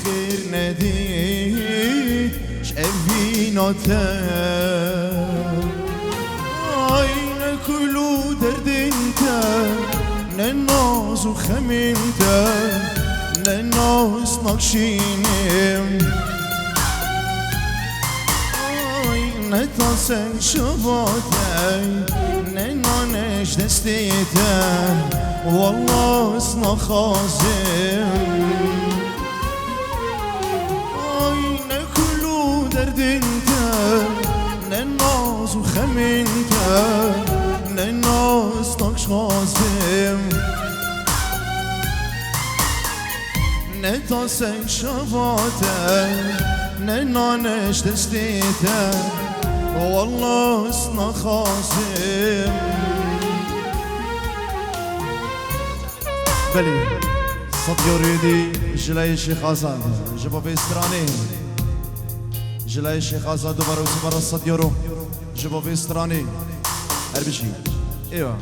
خير نديد شأفيناته عين كلو درد انت نناز وخمنت نناز نقشينم نتاسن شباتي ننانش دستيته والله اسنا خازم عين كلو درد انت نناز وخمنت نناز نقش خازم نتاسن شباتي ننانش دستيته والله اسنا خازم بلي صد يريدي جلاي الشيخ آزاد جبا في استراني جلاي الشيخ آزاد دوباره وسبارة الصد يورو جبا في استراني هربشي ايوه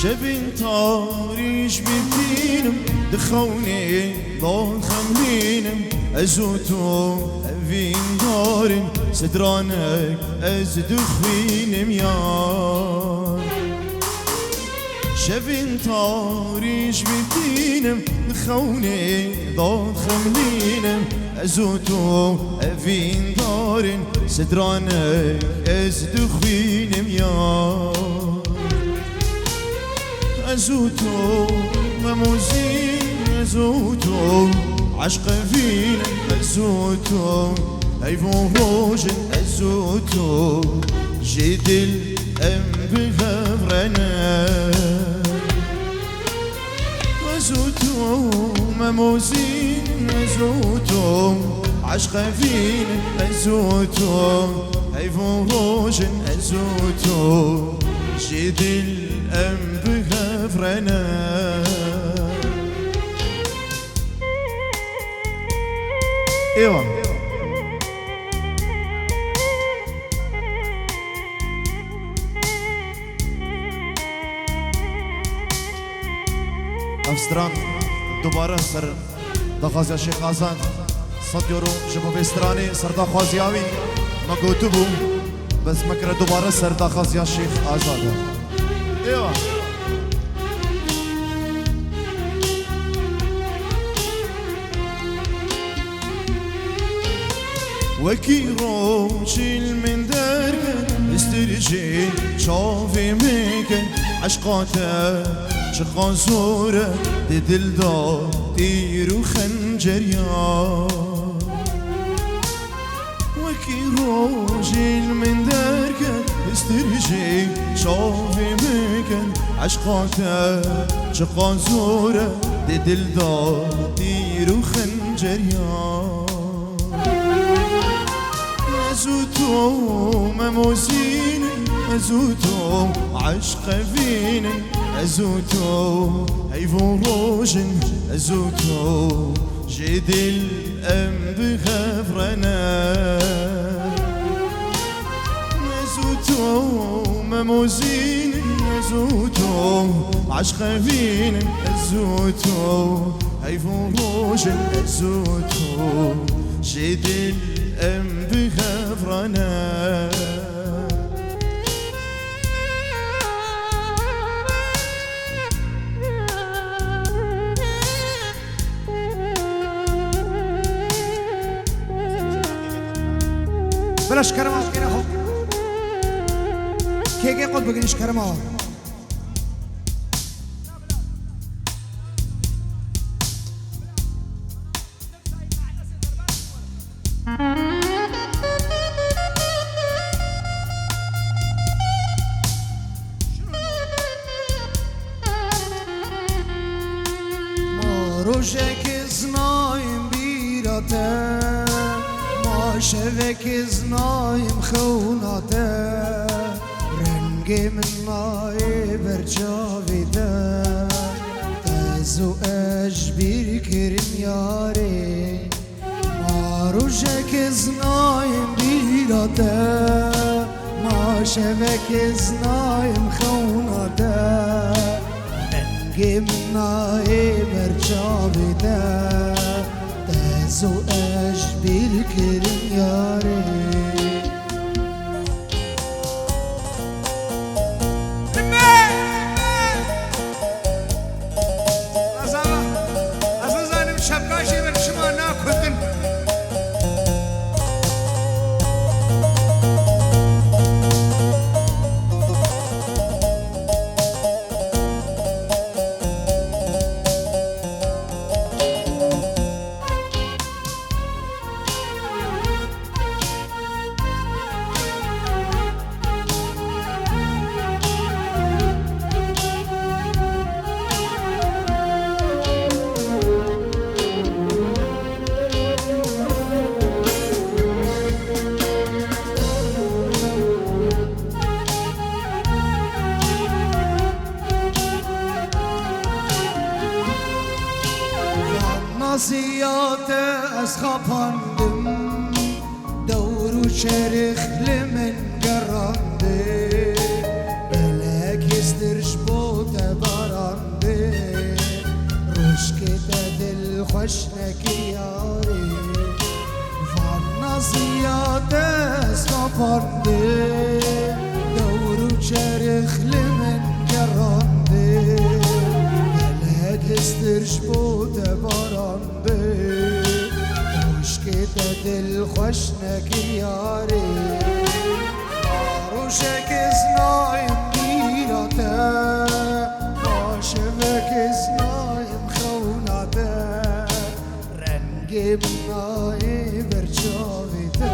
شبين طاريش بدينم دخوني ضون خملينم أزوتو أفين دارن سدرانك أزدخفينم يار شبين طاريش بدينم دخوني ضون خملينم أزوتو أفين دارن سدرانك أزدخفينم يار أزوتو مموزين أزوتو عشق فينا أزوتو هيفون روجن أزوتو جدل أم بغفرنا أزوتو مموزين أزوتو عشق فينا أزوتو هيفون روجن أزوتو جدل أم بغفرنا ايوه افستران دوباره سر دخوازی شیخ آزاد صد یورو جبو بسترانی سر دخوازیاوی ما گوتو بو بس مکر دوباره سر دخوازی شیخ آزاد ايوه وكي روشي من درك استرجي شافي ميكن عشقاته شقا زوره دي دل دا ديرو خنجر يا وكي روشي من درك استرجي شافي ميكن عشقاته شقا زوره دي دل دا ديرو خنجر يا أزوتو مموزين أزوتو عشق فينا أزوتو هيفون روجن أزوتو جدل أم بغفرنا أزوتو مموزين أزوتو عشق فينا أزوتو هيفون روجن أزوتو جدل أم بغفرنا بلاش كرمه كده اهو كيكي قد بقنيش كرمه روشك زنايم بيراته ما شبك زنايم خوناته رنگي من ناي برجاويده تزو اجبير كرم ياري ما روشك زنايم بيراته ما شبك زنايم خوناته رنگي برجاويده تزو اجبير كرم ياري نصيات أسخباندم دور وشرخ لمن قراندي بلاك يسترش بوتا باراندي روشكتا دل خوشنك ياري نصيات أسخباندم دور وشرخ لمن قراندي استرش بوده بارانده روشكتا دل خوشنك ياري روشك زنايم بيراته باشبك زنايم خوناته رنگي بناي برجاويته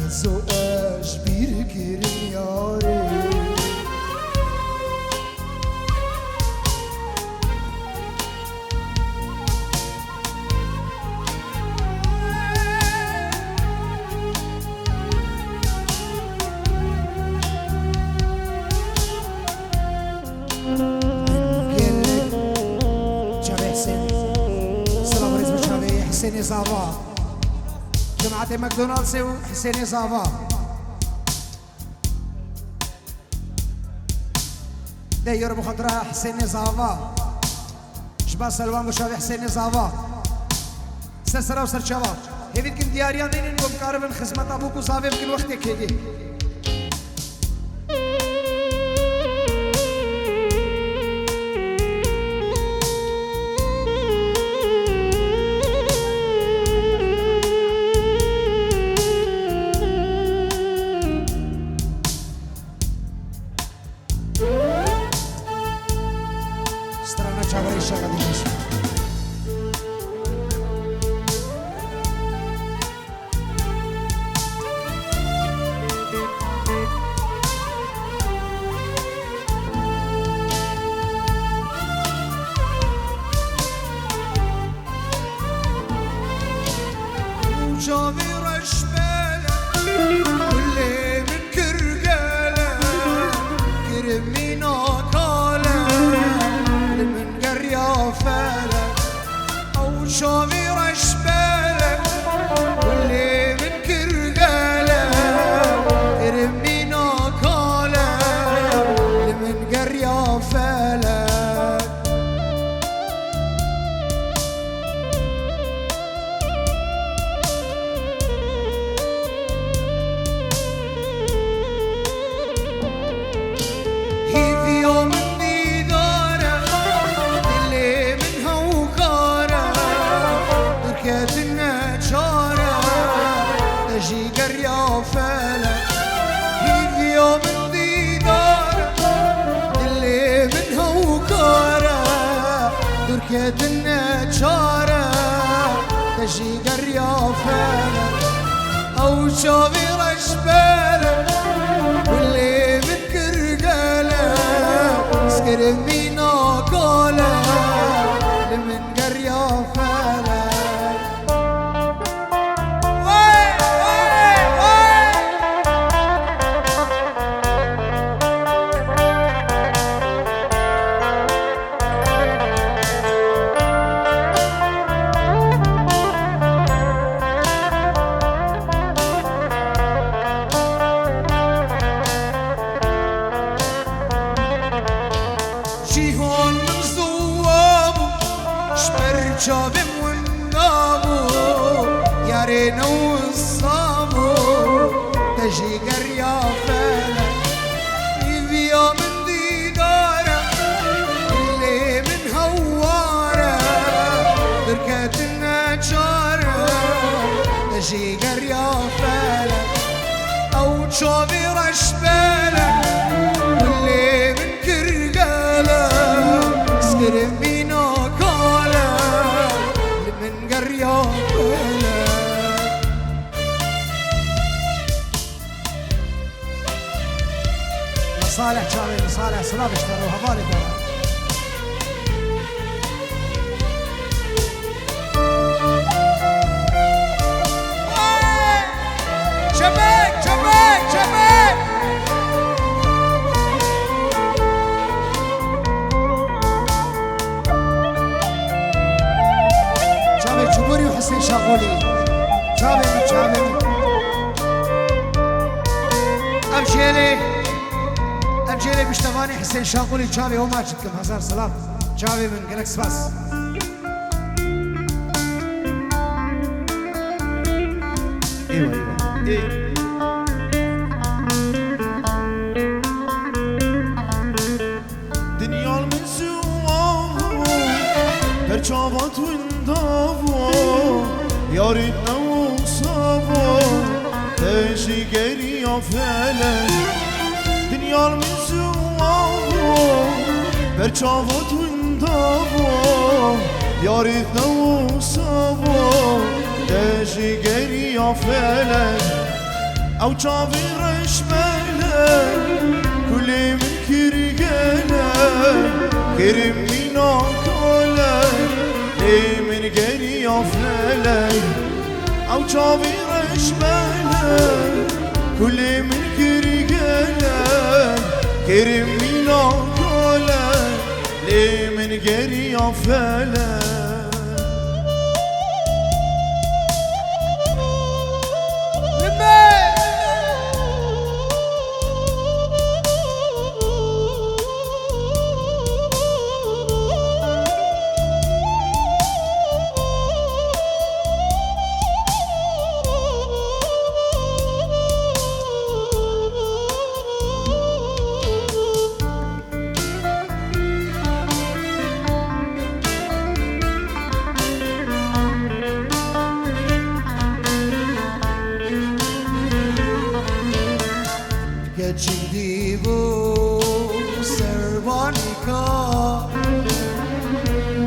تزو اجبير كرم ياري حسيني صافا جماعة ماكدونالدز وحسيني صافا داير بخضرة حسيني صافا شباب سلوان وشابي حسيني صافا سرسرة وسر شباب هيفيد كن دياريان دينين ومقاربن خدمة أبوك وصافي يمكن وقتك هيجي جامي رشبالة واللي من كرقالة كرمي ناكالة من قريافالة أو جامي رشبالة واللي من كرقالة كرمي ناكالة من قريافالة دركة النجارة تجي قريافالة أو شافي رشبالة واللي من كرقالة سكر بينا قالة شابم والنابو يا رينا والصابو تجي قريا فانا يبيا من ديداره اللي من هواره بركة النجاره تجي قريا فانا او تشوفي رشباله واللي من كرقاله سكرم بينا كاله من قريا فانا صالح شامي صالح سلام اشتروها بالي ترى شبك شبك شبك شامي جبوري وحسين شاغولي شامي من شامي امشيلي بشتفاني حسين شاغولي شامي هو ما جدكم هزار سلام شامي من جلاكس باس ايوه دنيا من سواه برچاوات ونداوو ياريتنا وصابو تجي قريا فعلا دنيا من سواه برچاوات ونداوو ياريتنا وصابو تجي قريا فعلا او چاوی رشمله كل من كرقاله كرم مينا كاله لي من قريا فعلا او چاوی رشمله كل من كرقاله كرم مينا كاله لي من قريا فعلا جديبو سربانيكا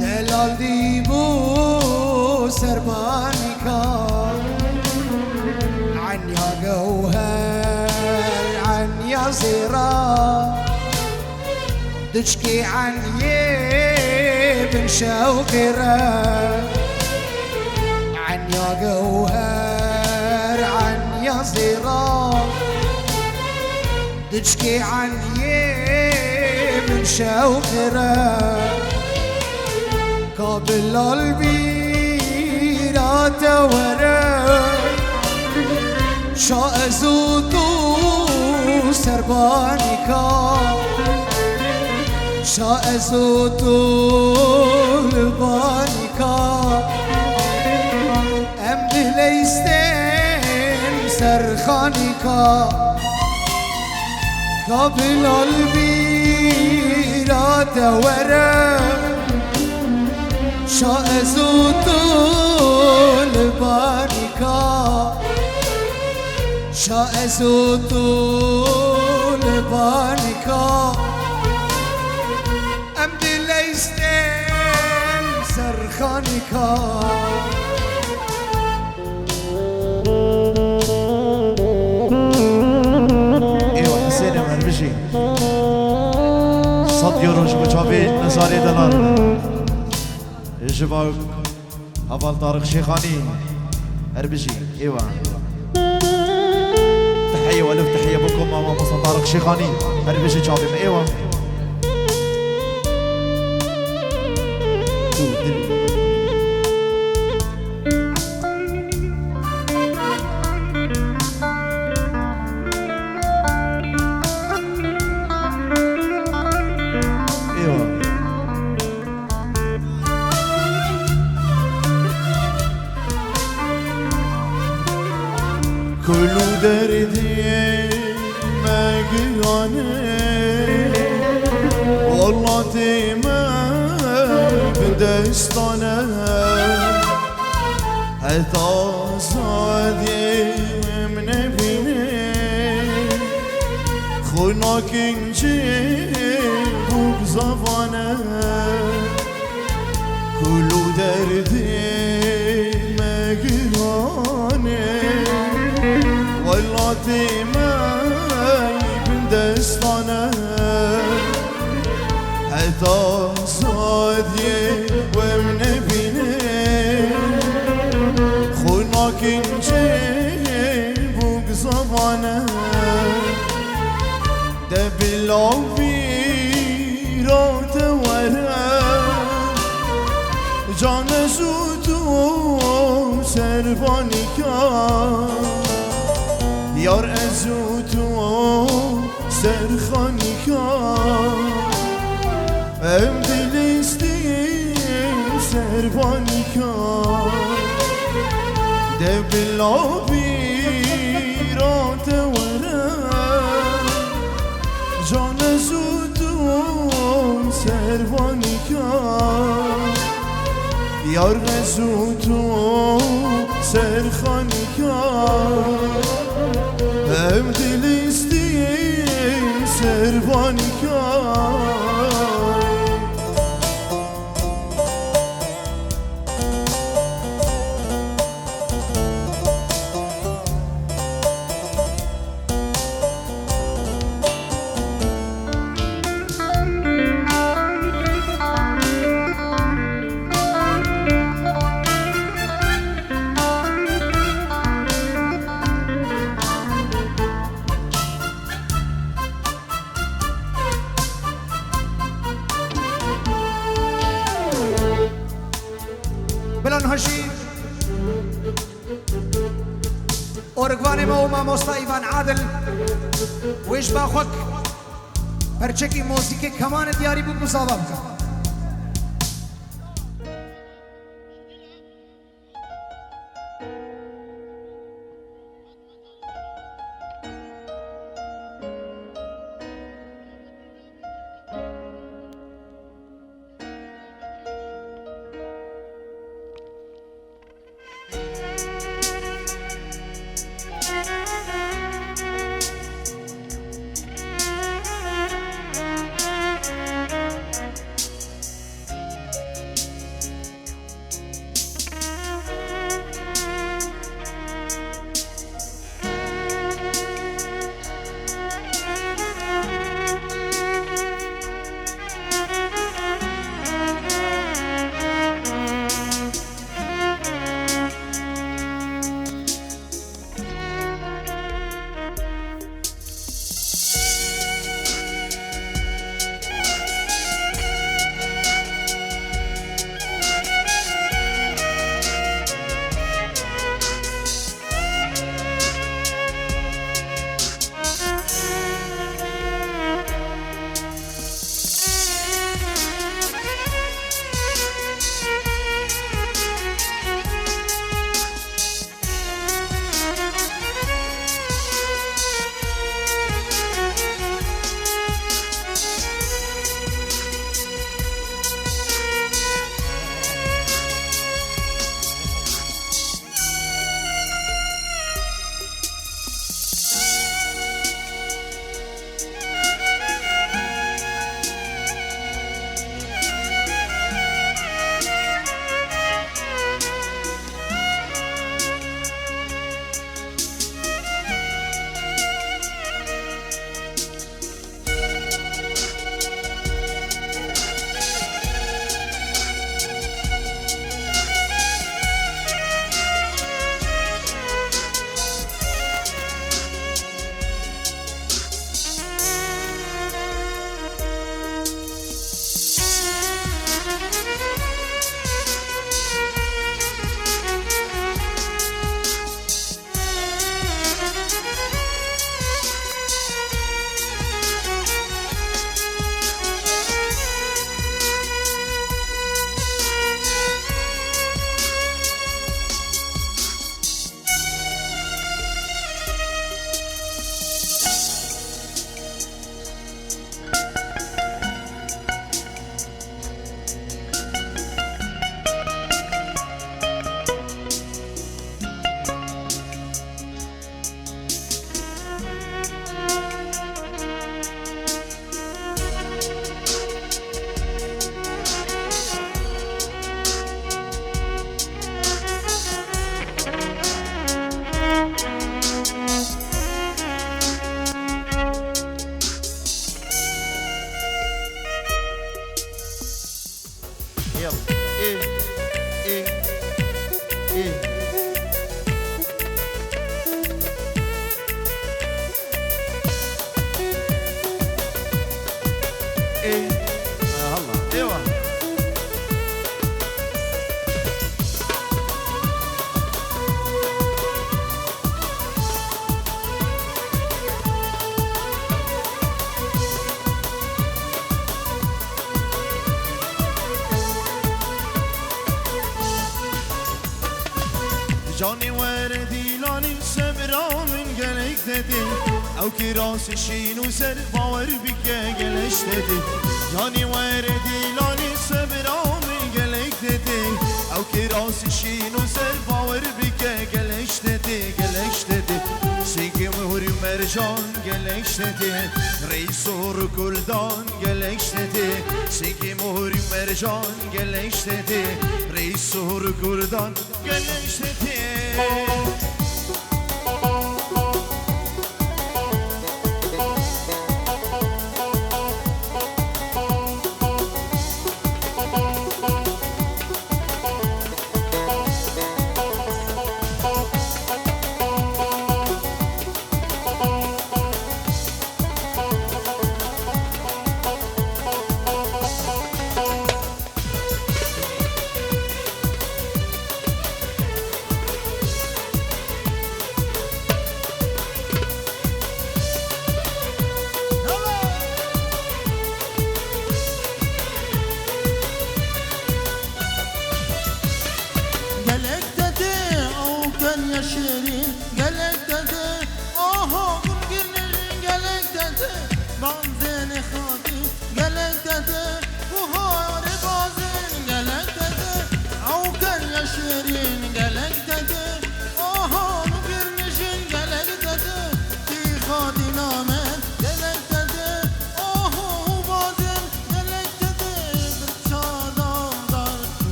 دلال ديبو سربانيكا عن يا جوهر عن يا زرا تشكي عن يبن شوكرة عن يا جوهر عن يا زرا تشكي عن من شوقره قابل قلبي لا تورى شاء زوتو سربانيكا شاء زوتو لبانيكا ام بليستين سرخانيكا قبل قلبي لا تورى شاء زوتو لبانيكا شاء زوتو لبانيكا أمد ليستين سرخانيكا صد يوروش بچابي نزاري دلار جباك هفال طارق شيخاني هربجي ايوه تحية والف تحية بكم ماما مصن طارق شيخاني هربجي جابي ايوه كل دردي مقراني والله تيما بدستانه حتى صادي من بيني خوناك نجيب بزفانه كل دردي مقراني والله تيما بدستانه حتى صادي ومن بيني خوناك نجيبك زمانه دبلا ويرات ورا جان زودو سربانی کن یار ازودو سرخانی کن ام دلستیم سربانی کن دبلا بیرات ورم جان زودم سربانی کن یار زودم سرخانی کن ام دلستیم سربانی کن بلان هشی ارگوان ما و ماموستا ایوان عادل ویش با خود پرچکی موسیقی کمان دیاری بود مصابه بکن يلا ايه ايه ايه ايه هلا ايوه جانی وردی لانی سبرا من گلک دادی او کی راس شین و سر باور بکه گلش دادی جانی وردی لانی سبرا من گلک دادی او کی راس شین و سر باور بکه گلش دادی سیگی مهری مرجان گلش دادی رئیس و گلدان گلش دادی سیگی مهری مرجان گلش دادی رئیس و گلدان گلش دادی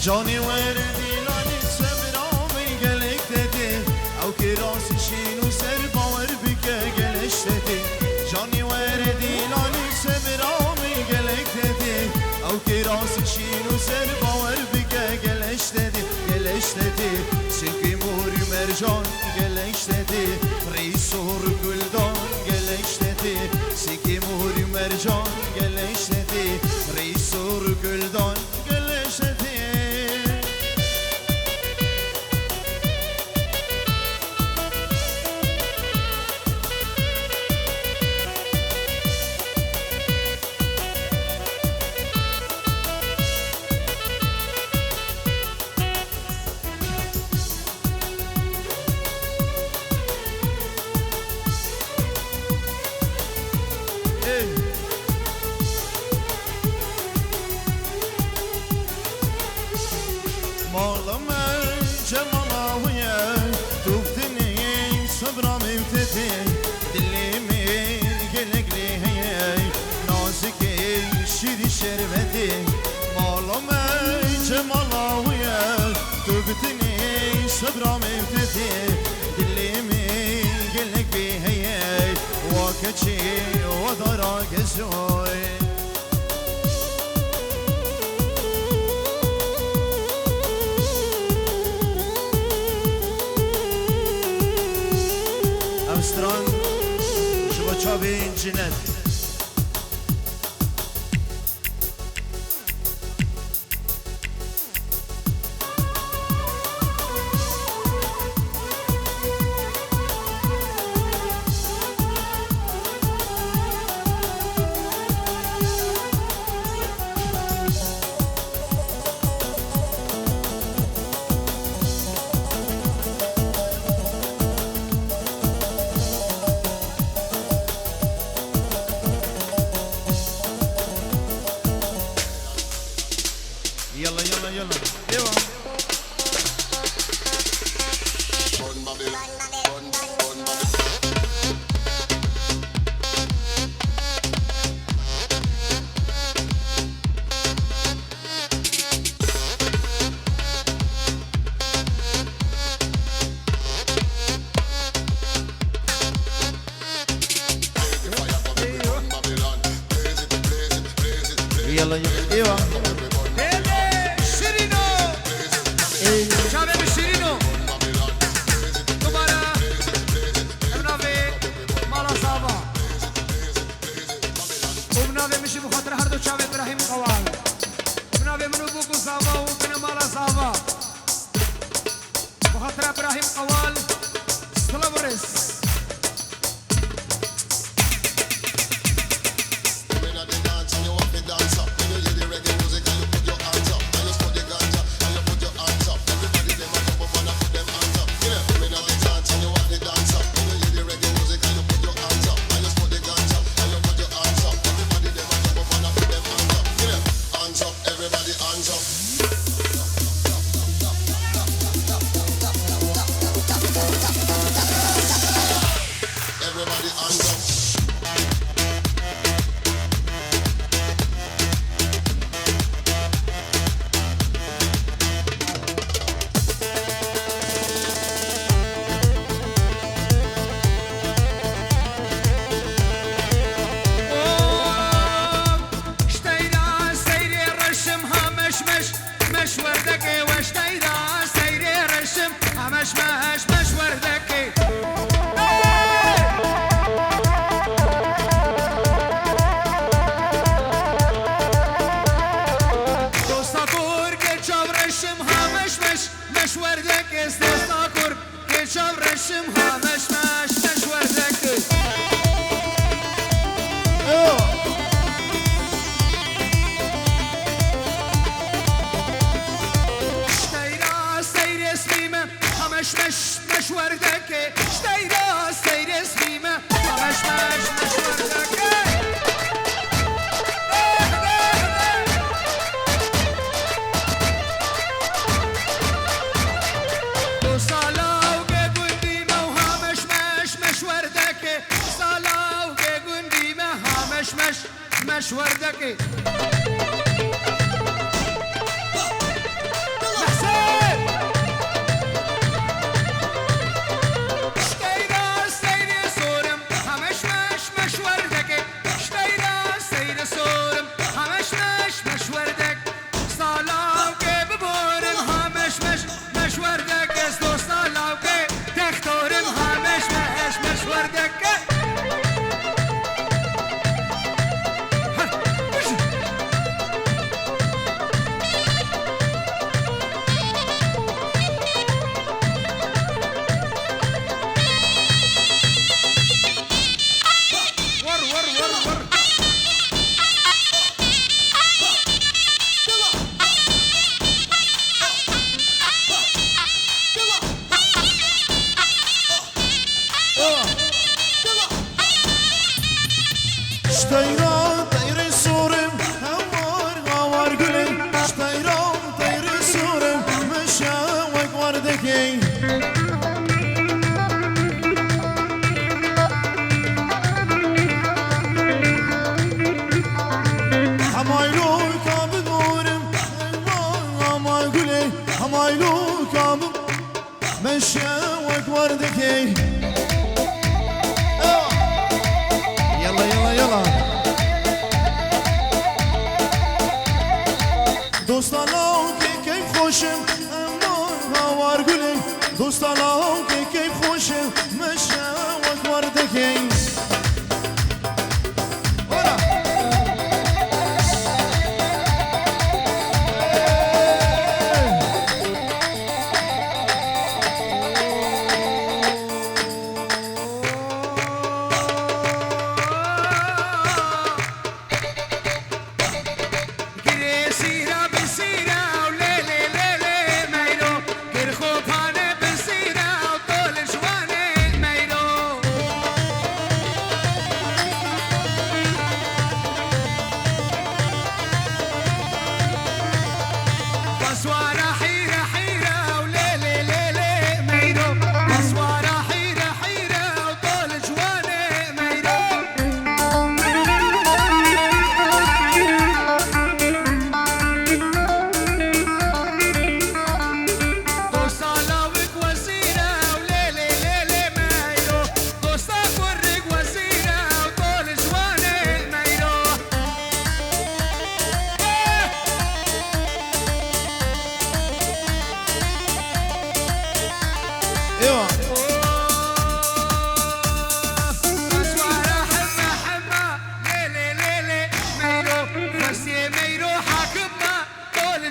جانی وردی لانی سبرا می گلک دادی او کی راس شین و سر باور بکه گلش دادی جانی وردی لانی سبرا می گلک دادی او کی راس شین و سر باور بکه گلش دادی سیکی موری مرجان گلش دادی رئیس و گلدان گلش دادی سیکی موری مرجان گلش دادی رئیس و گلدان گلش دادی شربتي مالما جمالاوية تبتني صبرا مفتتي دليمي قلك بيهي وكتشي ودراك الزوي أمستران شبا چابين جنت يلا يلا يلا ايوه يلا ايوه شيرينو شباب شيرينو دوباره ابنافي مالا صابا وبنافي مشي بخاطر هردو شباب ابراهيم قوال ابنافي منو بوكو صابا وبنا مالا صابا بخاطر ابراهيم قوال سلاموريس وردكي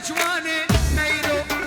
جواني ميرو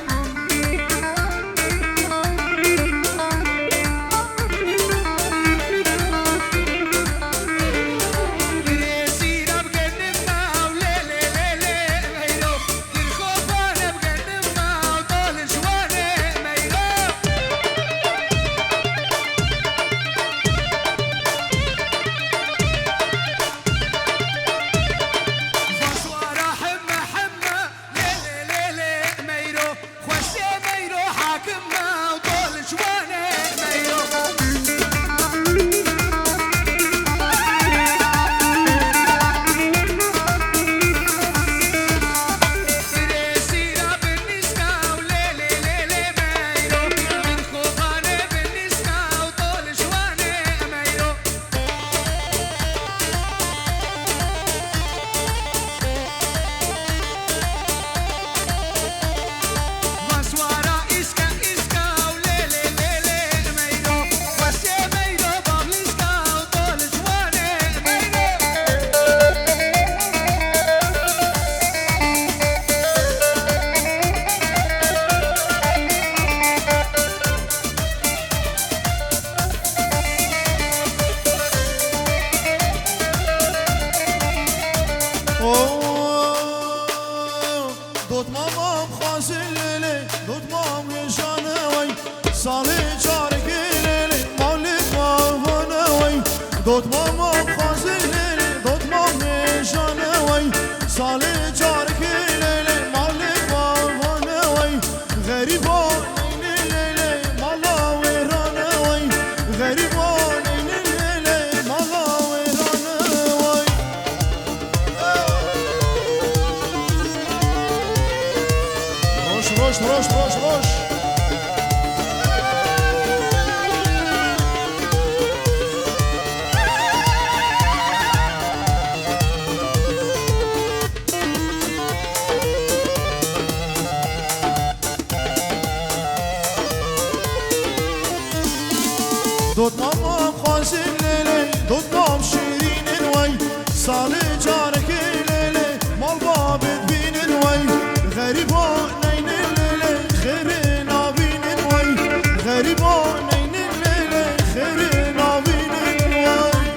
دوت مامام خازن لیلی دوت مام یشانه سالی چارک لیلی مالک ماهانه دوت مامام خازن لیلی دوت مام یشانه سالی چارک لیلی مالک ماهانه غریبان این لیلی مالا ویرانه غریبان این لیلی مالا ویرانه روش روش روش روش دوت مام خازن لیلی دوت مام شیرین وی سالی جارک لیلی مال بابت بینن وی غریبان این لیلی خیر نابینن وی غریبان این لیلی خیر نابینن وی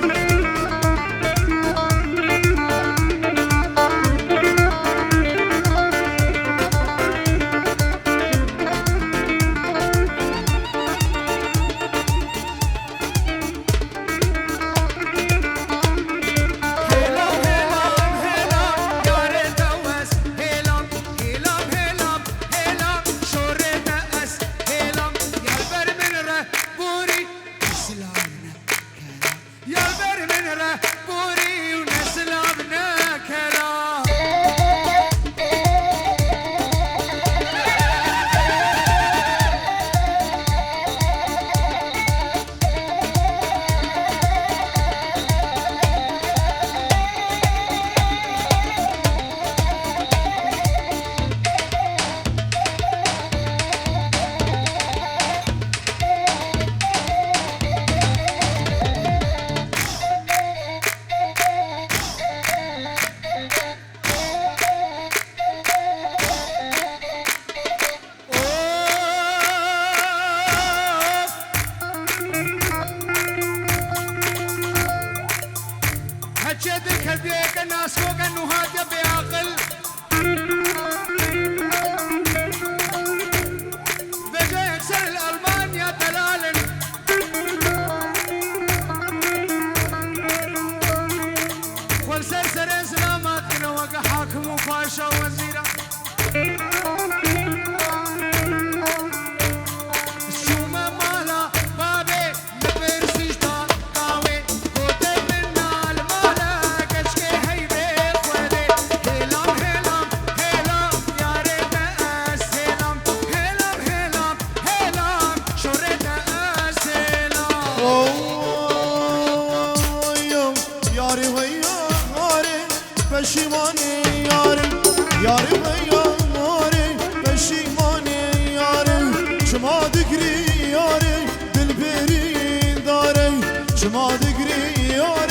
هجدك هديك الناس فوق انه هذا بعقل بقى يكسر الالمان يا دلال والسرسر سلامات كنا وقع حاكم وفاشا وزيرة پشیمانی یاری یاری یاری پشیمانی یاری شما دگری یاری دل بری داره شما دگری یاری